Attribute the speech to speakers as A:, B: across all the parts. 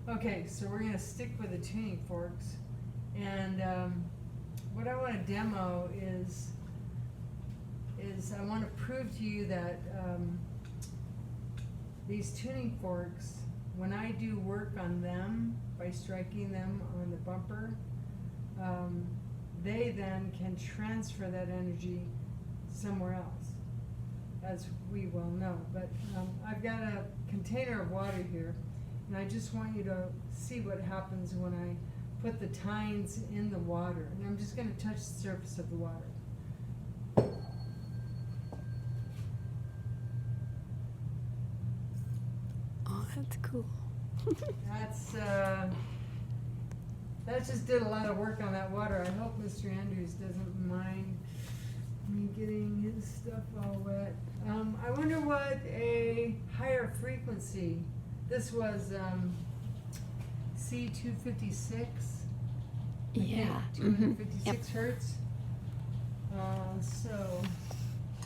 A: Okay, so we're gonna stick with the tuning forks, and what I want to demo is I want to prove to you that these tuning forks, when I do work on them by striking them on the bumper, they then can transfer that energy somewhere else, as we well know. But I've got a container of water here, and I just want you to see what happens when I put the tines in the water. And I'm just going to touch the surface of the water.
B: Oh, that's cool.
A: That just did a lot of work on that water. I hope Mr. Andrews doesn't mind me getting his stuff all wet. I wonder what a higher frequency. This was C256.
B: Yeah.
A: 256 hertz. So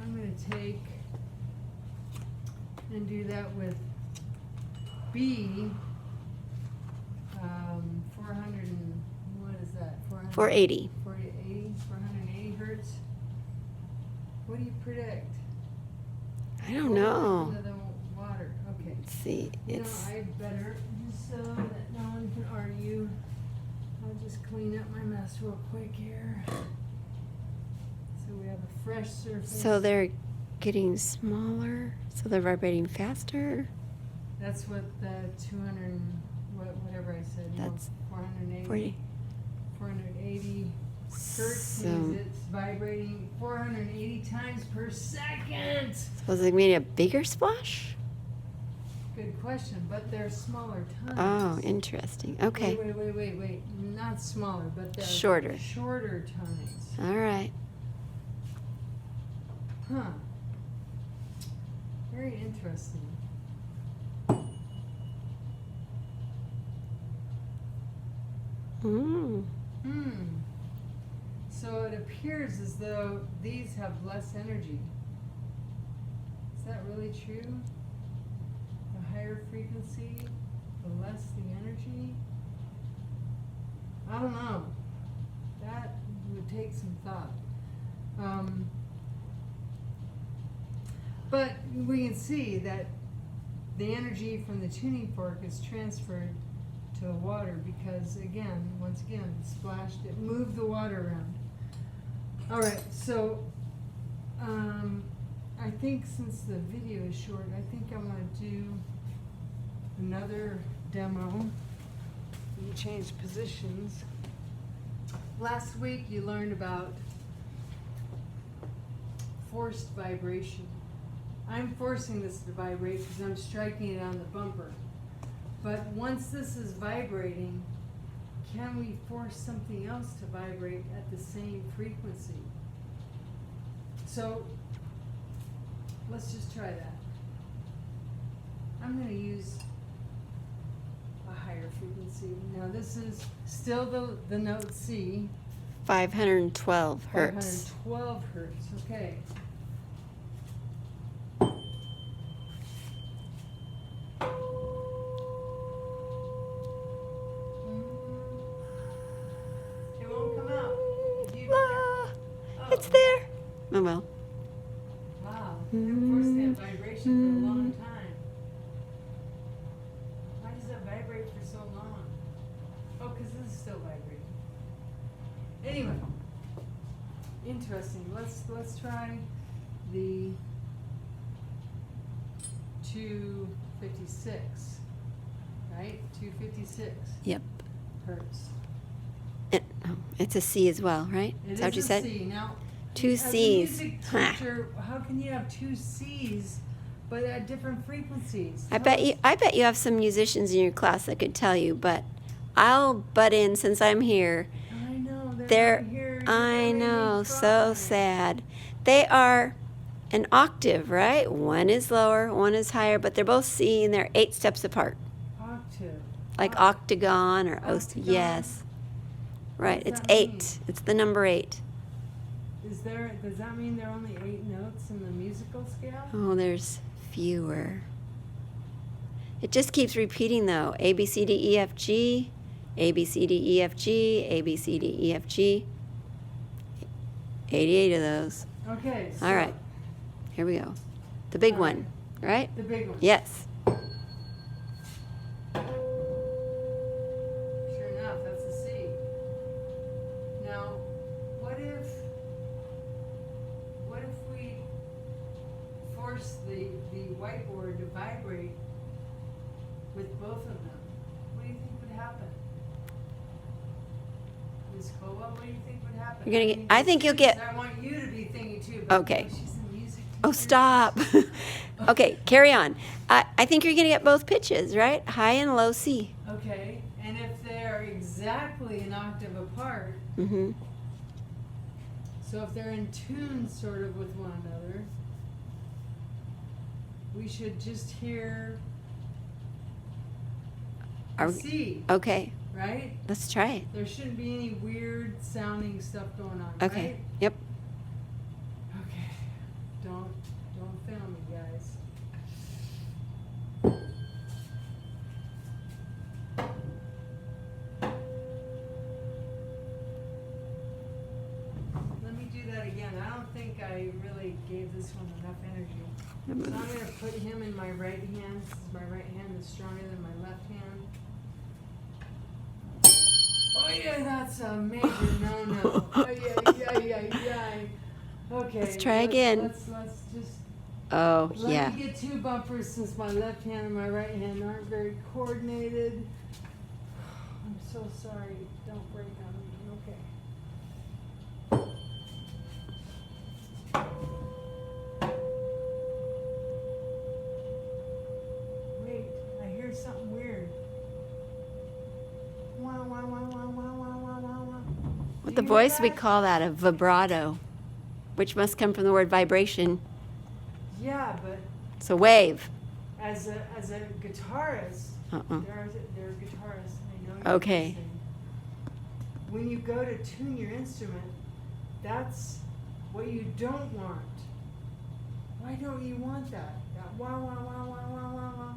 A: I'm going to take and do that with B. 400 and what is that?
B: 480.
A: 480 hertz. What do you predict?
B: I don't know.
A: Into the water. Okay.
B: Let's see.
A: You know,
B: It's
A: I better, just so that no one can argue, I'll just clean up my mess real quick here. So we have a fresh surface.
B: so they're getting smaller, so they're vibrating faster.
A: That's what the 200, whatever I said.
B: That's
A: 480.
B: 40.
A: 480 hertz
B: So-
A: means it's vibrating 480 times per second.
B: Suppose they made a bigger splash?
A: Good question, but they're smaller times.
B: Oh, interesting. Okay.
A: Wait. Not smaller, but they're
B: Shorter.
A: Shorter times.
B: All right.
A: Huh. Very interesting.
B: Mm.
A: So it appears as though these have less energy. Is that really true? The higher frequency, the less the energy? I don't know. That would take some thought. But we can see that the energy from the tuning fork is transferred to the water because, once again, it splashed, it moved the water around. All right, so I think since the video is short, I think I want to do another demo. You change positions. Last week you learned about forced vibration. I'm forcing this to vibrate because I'm striking it on the bumper. But once this is vibrating, can we force something else to vibrate at the same frequency? So let's just try that. I'm going to use a higher frequency. Now this is still the note C.
B: 512 hertz.
A: 512 hertz, okay. It won't come out.
B: Ah, it's there. Oh well.
A: Wow, been forcing that vibration for a long time. Why does that vibrate for so long? Oh, because this is still vibrating. Anyway, interesting. Let's try the 256. Right? 256
B: Yep.
A: hertz.
B: It's a C as well, right?
A: It
B: Is that what you
A: is a
B: said?
A: C. Now,
B: Two
A: as a
B: C's.
A: music
B: Huh.
A: teacher, how can you have two C's but at different frequencies?
B: I bet you have some musicians in your class that could tell you, but I'll butt in since I'm here.
A: I know
B: They're
A: not here.
B: I
A: You're
B: know,
A: really
B: so
A: trying.
B: sad. They are an octave, right? One is lower, one is higher, but they're both C and they're 8 steps apart.
A: Octave.
B: Like octagon or
A: Octagon?
B: yes. Right,
A: What
B: it's
A: does that
B: 8.
A: mean?
B: It's the number 8.
A: Does that mean there are only 8 notes in the musical scale?
B: Oh, there's fewer. It just keeps repeating though. A, B, C, D, E, F, G. A, B, C, D, E, F, G. A, B, C, D, E, F, G. 88 of those.
A: Okay, so.
B: All right. Here we go. The big
A: All right.
B: one, right?
A: The big one.
B: Yes.
A: Sure enough, that's a C. Now, what if we force the whiteboard to vibrate with both of them? What do you think would happen? Ms. Colwell, what do you think would happen?
B: You're gonna get-
A: mean,
B: I think you'll
A: students,
B: get-
A: I want you to be thinking too, but
B: Okay.
A: you know, she's a music
B: Oh,
A: teacher.
B: stop. Okay, carry on. I think you're going to get both pitches, right? High and low C.
A: Okay, and if they're exactly an octave apart,
B: Mm-hmm.
A: so if they're in tune sort of with one another, we should just hear
B: Are
A: a
B: we-
A: C,
B: Okay,
A: right?
B: let's try it.
A: There shouldn't be any weird sounding stuff going on,
B: Okay,
A: right?
B: yep.
A: Okay, don't fail me, guys. Let me do that again. I don't think I really gave this one enough energy. So I'm gonna put him in my right hand. This is my right hand is stronger than my left hand. Oh yeah, that's a major no-no. Oh yeah. Okay.
B: Let's try again.
A: Let's just
B: Oh,
A: let
B: yeah.
A: me get two bumpers since my left hand and my right hand aren't very coordinated. I'm so sorry. Don't break on me. Okay. Wait, I hear something weird. Wah, wah, wah, wah, wah, wah, wah, wah, wah.
B: With
A: Do
B: the
A: you
B: voice,
A: hear
B: we
A: that?
B: call that a vibrato, which must come from the word vibration.
A: Yeah, but
B: It's a wave.
A: as a guitarist,
B: Uh-uh.
A: there are guitarists. I know you're
B: Okay.
A: listening. When you go to tune your instrument, that's what you don't want. Why don't you want that? That wah wah wah wah wah wah wah.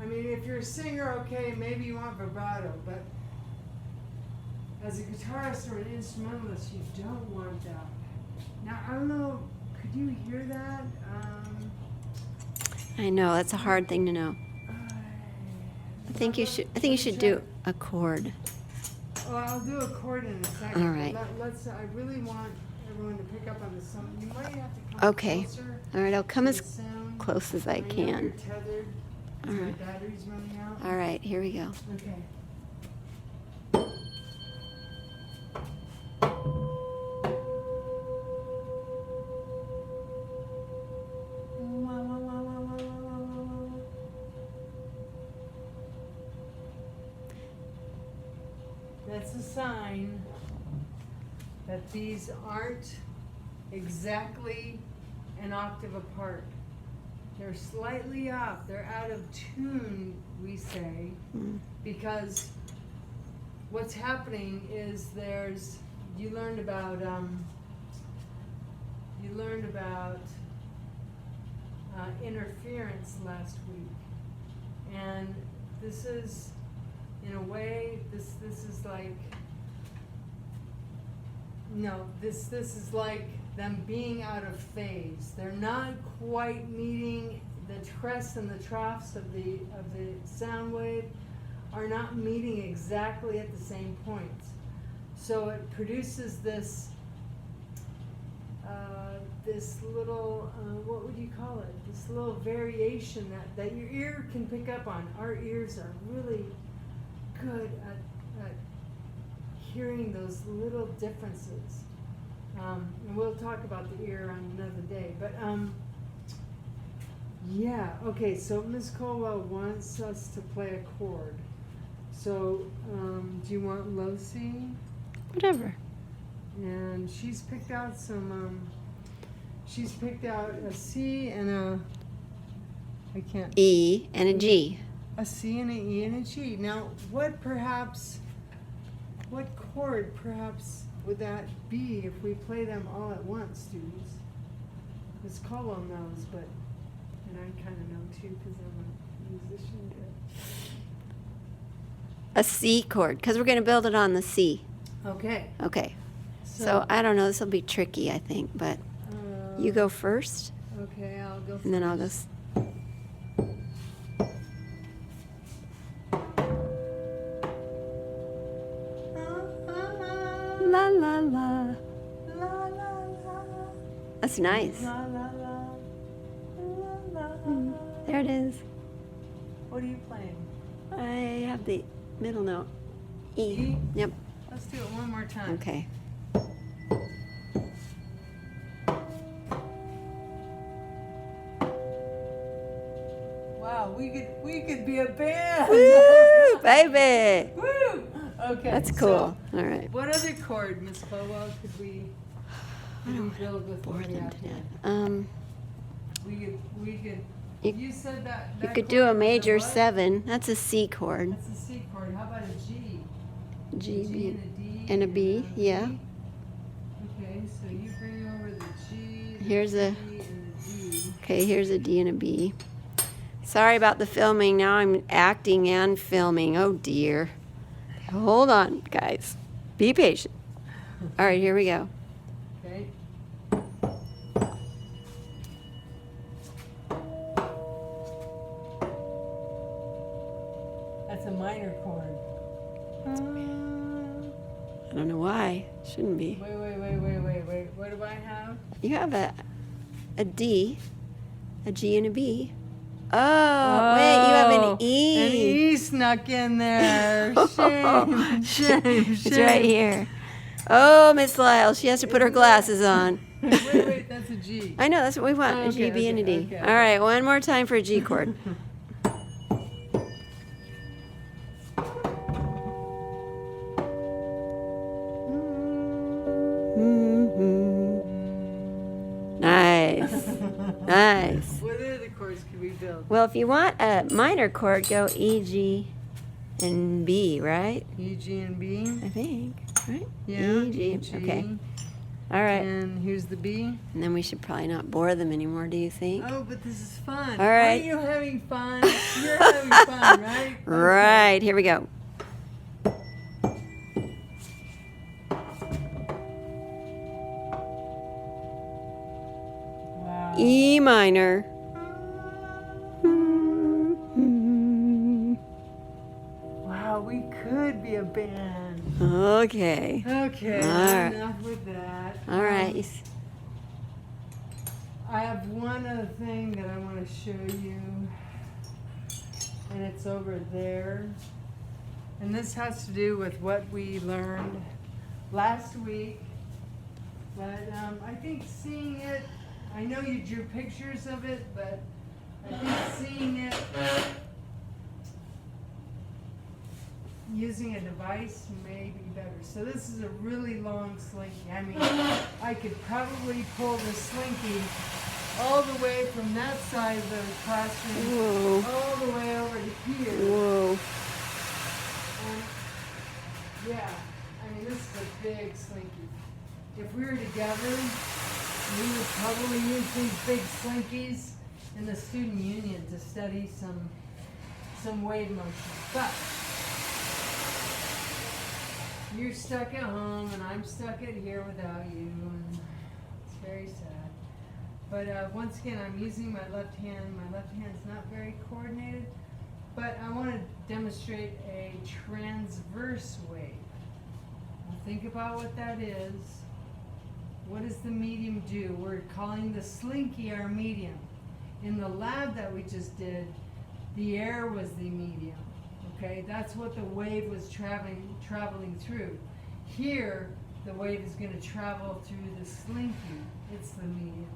A: I mean, if you're a singer, okay, maybe you want vibrato, but as a guitarist or an instrumentalist, you don't want that. Now, I don't know, could you hear that?
B: I know, that's a hard thing to know. I think you should do a chord.
A: Well, I'll do a chord in a second.
B: All right.
A: Let's. I really want everyone to pick up on this. Some you might have to come
B: Okay.
A: closer.
B: All right, I'll come
A: to
B: as
A: the sound.
B: close as I
A: know
B: can.
A: you're tethered. 'Cause
B: All
A: my
B: right.
A: battery's running out.
B: All right, here we go.
A: Okay. Wah, wah, wah, wah, wah, wah, wah, wah, wah. That's a sign that these aren't exactly an octave apart. They're slightly off. They're out of tune, we say,
B: Mm.
A: because what's happening is you learned about interference last week, and this is, in a way, this is like, no, this is like them being out of phase. They're not quite meeting the crests and the troughs of the sound wave are not meeting exactly at the same points. So it produces this this little what would you call it? This little variation that your ear can pick up on. Our ears are really good at hearing those little differences. And we'll talk about the ear on another day. But yeah, okay, so Ms. Colwell wants us to play a chord. So do you want low C?
B: Whatever.
A: And she's picked out she's picked out a C and I can't,
B: E and a G.
A: a C and an E and a G. Now, what chord perhaps would that be if we play them all at once, students? Ms. Colwell knows, and I kind of know too because I'm a positioned it.
B: A C chord, because we're going to build it on the C.
A: Okay.
B: Okay. So I don't know. This will be tricky, I think, but you go first,
A: Okay, I'll go first.
B: and then I'll go. La la la.
A: La, la, la.
B: That's nice.
A: La, la, la. La, la, la.
B: There it is.
A: What are you playing?
B: I have the middle note. E.
A: E?
B: Yep.
A: Let's do it one more time.
B: Okay.
A: Wow, we could be a band.
B: Woo, baby.
A: Woo! Okay.
B: That's
A: so
B: cool. All right.
A: what other chord, Miss Caldwell, could we build with
B: Bore
A: what we
B: them
A: have
B: to
A: here?
B: death.
A: We could.
B: You-
A: You said that.
B: You
A: that
B: could
A: chord
B: do a
A: was
B: major
A: what?
B: 7. That's a C chord.
A: That's a C chord. How about a G?
B: G,
A: A G
B: B,
A: and a D.
B: and a B, yeah.
A: B? Okay, so you bring over the G. The
B: Here's
A: G,
B: a-
A: and the D.
B: Okay, here's a D and a B. Sorry about the filming. Now I'm acting and filming. Oh dear. Hold on, guys. Be patient. All right, here we go.
A: Okay. That's a minor chord.
B: I don't know why. Shouldn't be.
A: Wait. What do I have?
B: You have a D, a G, and a B. Oh, wait, you have an E.
A: An E snuck in there. Shame.
B: It's right here. Oh, Miss Lyle, she has to put her glasses on.
A: Wait, that's a G.
B: I know, that's what we want, a G,
A: Okay,
B: B, and a D.
A: okay.
B: All right, one more time for a G chord. Nice. Nice.
A: What other chords could we build?
B: Well, if you want a minor chord, go E, G, and B, right?
A: E, G, and B.
B: I think, right?
A: Yeah.
B: E, G.
A: G.
B: Okay. All right.
A: And here's the B.
B: And then we should probably not bore them anymore, do you think?
A: Oh, but this is fun.
B: All right.
A: Are you having fun? You're having fun, right? Okay.
B: Right, here we go.
A: Wow.
B: E minor.
A: Wow, we could be a band.
B: Okay.
A: Okay,
B: All right.
A: enough with that.
B: All right.
A: I have one other thing that I want to show you, and it's over there. And this has to do with what we learned last week. But I think seeing it, I know you drew pictures of it, but I think seeing it using a device may be better. So this is a really long slinky. I mean, I could probably pull the slinky all the way from that side of the classroom
B: Whoa.
A: all the way over to here.
B: Whoa.
A: And yeah, I mean, this is a big slinky. If we were together, we would probably use these big slinkies in the student union to study some wave motion. But you're stuck at home, and I'm stuck at here without you, and it's very sad. But once again, I'm using my left hand. My left hand's not very coordinated, but I want to demonstrate a transverse wave. Now think about what that is. What does the medium do? We're calling the slinky our medium. In the lab that we just did, the air was the medium. Okay, that's what the wave was traveling through. Here, the wave is going to travel through the slinky. It's the medium.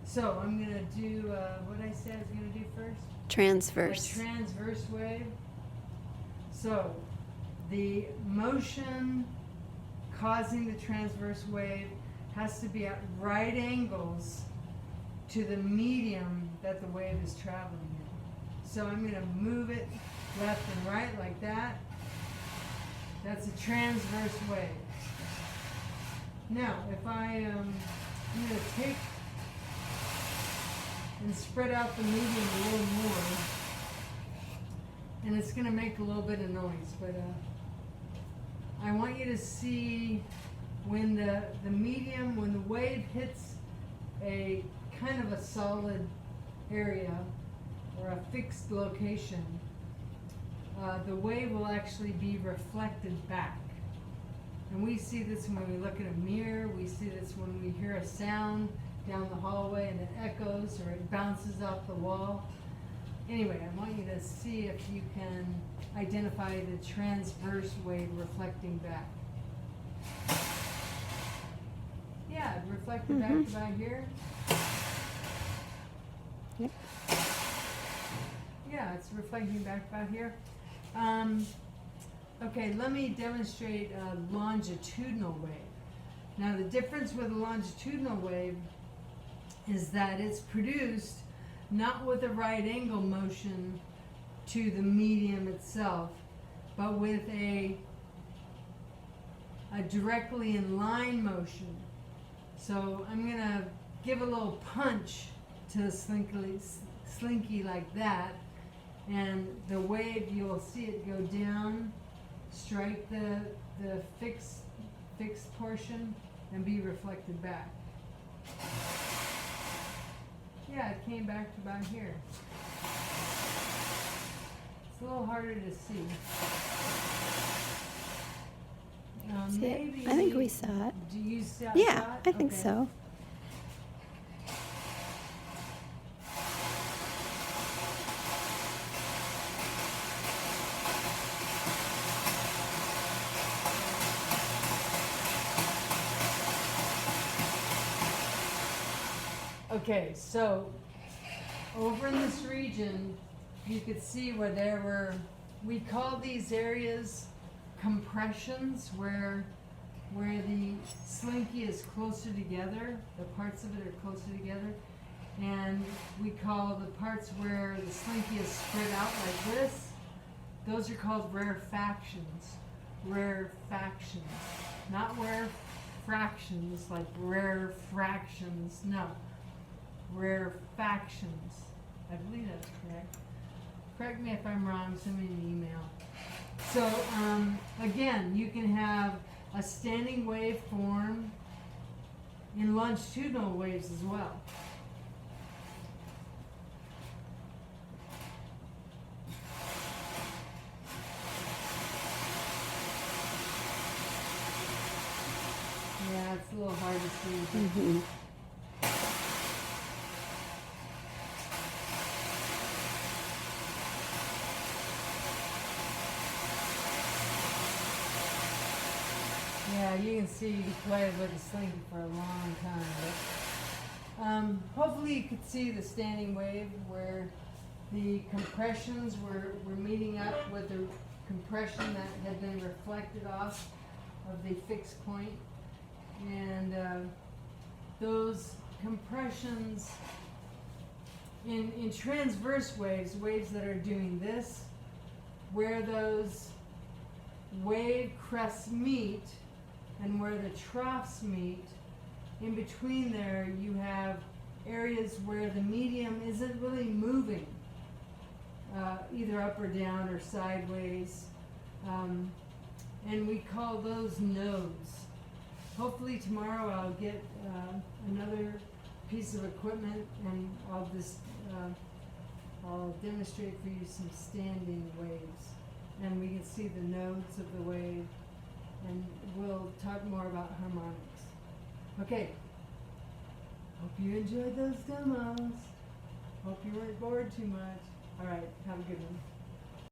A: So I'm going to do what I said I was going to do first.
B: Transverse.
A: A transverse wave. So the motion causing the transverse wave has to be at right angles to the medium that the wave is traveling in. So I'm going to move it left and right like that. That's a transverse wave. Now, if I'm going to take and spread out the medium a little more. and it's gonna make a little bit of noise, but I want you to see when the medium, when the wave hits a kind of a solid area or a fixed location, the wave will actually be reflected back. And we see this when we look at a mirror, we see this when we hear a sound down the hallway and it echoes or it bounces off the wall. Anyway, I want you to see if you can identify the transverse wave reflecting back. Yeah, it reflected back about here.
B: Yep.
A: Yeah, it's reflecting back about here. Okay, let me demonstrate a longitudinal wave. Now, the difference with a longitudinal wave is that it's produced not with a right angle motion to the medium itself, but with a directly in line motion. So I'm gonna give a little punch to the slinky like that, and the wave, you'll see it go down, strike the fixed portion, and be reflected back. Yeah, it came back to about here. It's a little harder to see.
B: See it?
A: Maybe.
B: I think we saw it.
A: Do you see it?
B: Yeah, I think
A: Okay.
B: so.
A: Okay, so over in this region, you could see where there were, we call these areas compressions, where the slinky is closer together, the parts of it are closer together, and we call the parts where the slinky is spread out like this, those are called rarefactions. Rarefactions, not rare fractions like rare fractions, no. Rarefactions. I believe that's correct. Correct me if I'm wrong, send me an email. So, again, you can have a standing wave form in longitudinal waves as well. Yeah, it's a little hard to see.
B: Mm-hmm.
A: Yeah, you can see you played with the slinky for a long time. But, hopefully you could see the standing wave where the compressions were meeting up with the compression that had been reflected off of the fixed point. And those compressions in transverse waves, waves that are doing this, where those wave crests meet and where the troughs meet, in between there you have areas where the medium isn't really moving, either up or down or sideways, and we call those nodes. Hopefully tomorrow I'll get another piece of equipment and I'll demonstrate for you some standing waves, and we can see the nodes of the wave, and we'll talk more about harmonics. Okay, hope you enjoyed those demos. Hope you weren't bored too much. All right, have a good one.